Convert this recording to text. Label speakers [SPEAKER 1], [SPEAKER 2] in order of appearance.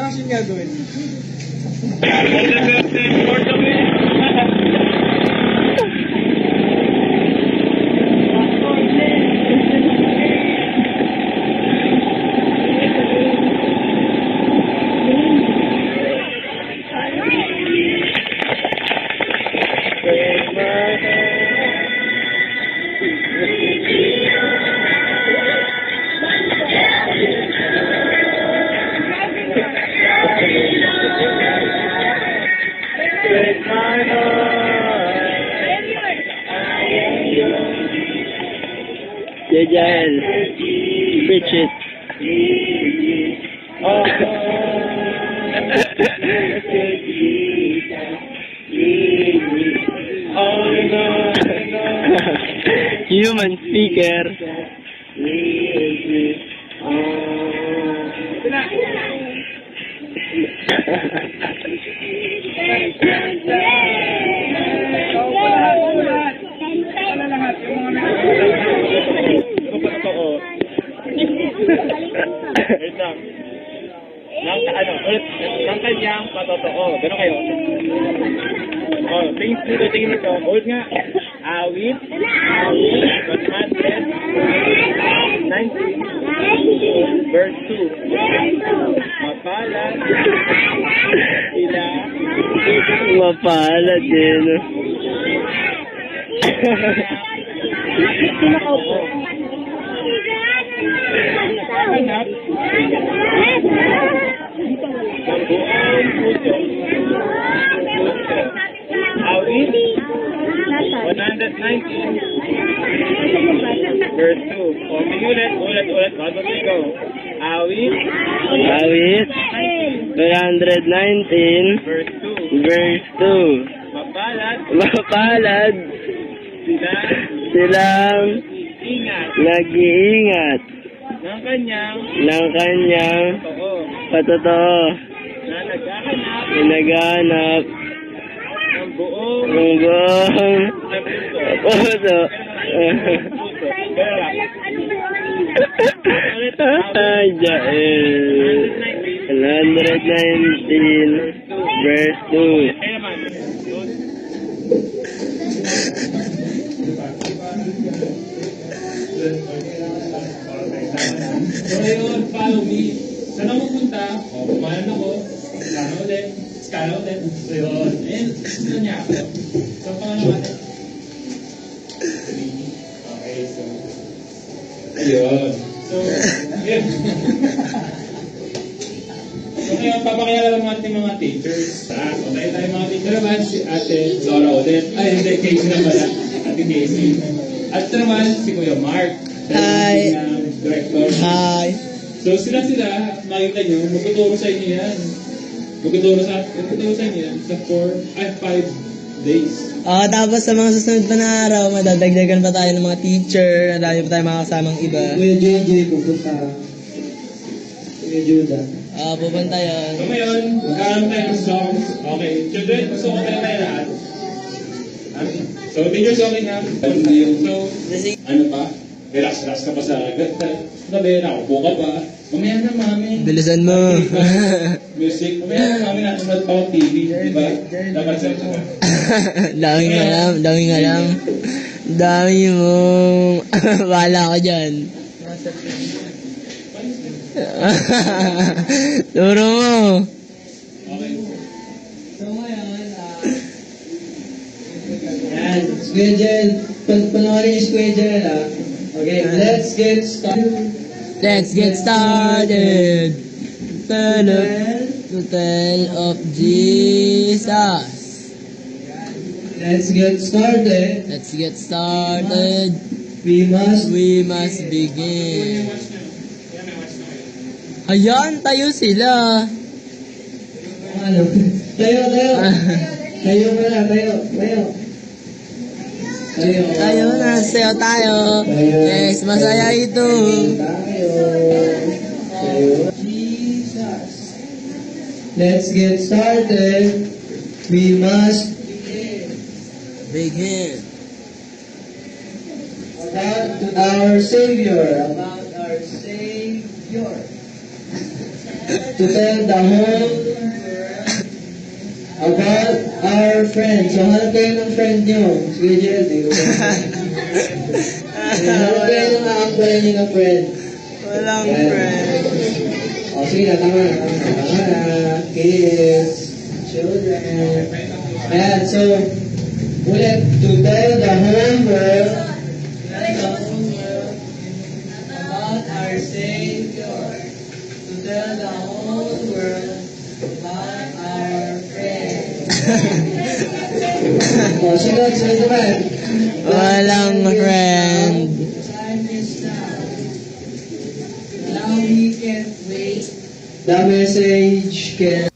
[SPEAKER 1] kasi gagawin?
[SPEAKER 2] Jael, preach it. Human speaker.
[SPEAKER 1] Ng kanyang patotoo. Gano'n kayo? Oh, tingin nito. Hold nga. Awit. 119. Verse 2. Mapalad. Sila.
[SPEAKER 2] Mapalad din.
[SPEAKER 1] Hanap. Ang buong puso. Awit. 119. Verse 2. O, ulit. Bago ikaw. Awit.
[SPEAKER 2] Awit. 119.
[SPEAKER 1] Verse 2.
[SPEAKER 2] Verse 2.
[SPEAKER 1] Mapalad.
[SPEAKER 2] Silang
[SPEAKER 1] Ingat.
[SPEAKER 2] nag-iingat
[SPEAKER 1] Ng kanyang
[SPEAKER 2] patotoo
[SPEAKER 1] na naghahanap
[SPEAKER 2] naghahanap
[SPEAKER 1] ng buong
[SPEAKER 2] puso. Ay, Jael. 119 verse 2.
[SPEAKER 1] Kaya man, so ngayon, follow me. Saan ako punta? O, kumanan ako. Skala ulit. So yun. Ayun, sino niya ako? So, pangalawa natin. Okay, so. Ayun. So, yun. So, ngayon, papakilala lang ating mga teachers. So, tayo mga teacher naman, si Ate Laura ulit. Ay, hindi, Casey na pala. Ate Casey. At naman, si Kuya Mark.
[SPEAKER 2] Hi.
[SPEAKER 1] Director.
[SPEAKER 2] Hi.
[SPEAKER 1] So sila, makita nyo, magtuturo sa inyo yan. Magtuturo sa inyo yan sa 5 days.
[SPEAKER 2] Tapos sa mga susunod pa na araw, madadagdagan pa tayo ng mga teacher, dahil pa tayo mga kasamang iba.
[SPEAKER 3] Kuya JJ pupunta. Kuya Juda.
[SPEAKER 2] Pupunta yun.
[SPEAKER 1] So ngayon, magkakaroon tayo ng songs. Okay, children, gusto ko tayo lahat. So, teachers, okay na. So, ano pa? Relax ka pa sa gabi, nakupo ka pa. Mamaya na, mami.
[SPEAKER 2] Bilisan mo.
[SPEAKER 1] Music. Mamaya na, mami, nanonood pa ako TV. Diba? Dapat sa ito.
[SPEAKER 2] Daming alam. Dami mo. Wala ka dyan. Turo mo.
[SPEAKER 1] Okay.
[SPEAKER 3] So ngayon, yan, Kuya Jel, panoorin yung Kuya Jel, Okay, let's get started.
[SPEAKER 2] To tell of Jesus.
[SPEAKER 3] Let's get started. We
[SPEAKER 2] must begin. Ayan, tayo sila.
[SPEAKER 3] Ano? Tayo. Tayo muna, tayo.
[SPEAKER 2] Tayo na, sayo tayo. Yes, masaya ito.
[SPEAKER 3] Tayo. Jesus. Let's get started. We must
[SPEAKER 2] Begin.
[SPEAKER 3] About our Savior. To to tell the whole about our friend. So, hanap kayo ng friend nyo. Sige, Jel. Hanap kayo ng aangkulan nyo ng friend.
[SPEAKER 2] Walang
[SPEAKER 3] Yan.
[SPEAKER 2] friend.
[SPEAKER 3] O, sige na, tama na. Tama na. Kids. Children. Ayan, so, ulit. To tell the whole world about our Savior. To tell the whole world about our friend. O, sunod naman.
[SPEAKER 2] Walang friend.
[SPEAKER 3] Time is now. Now we can't wait. The message can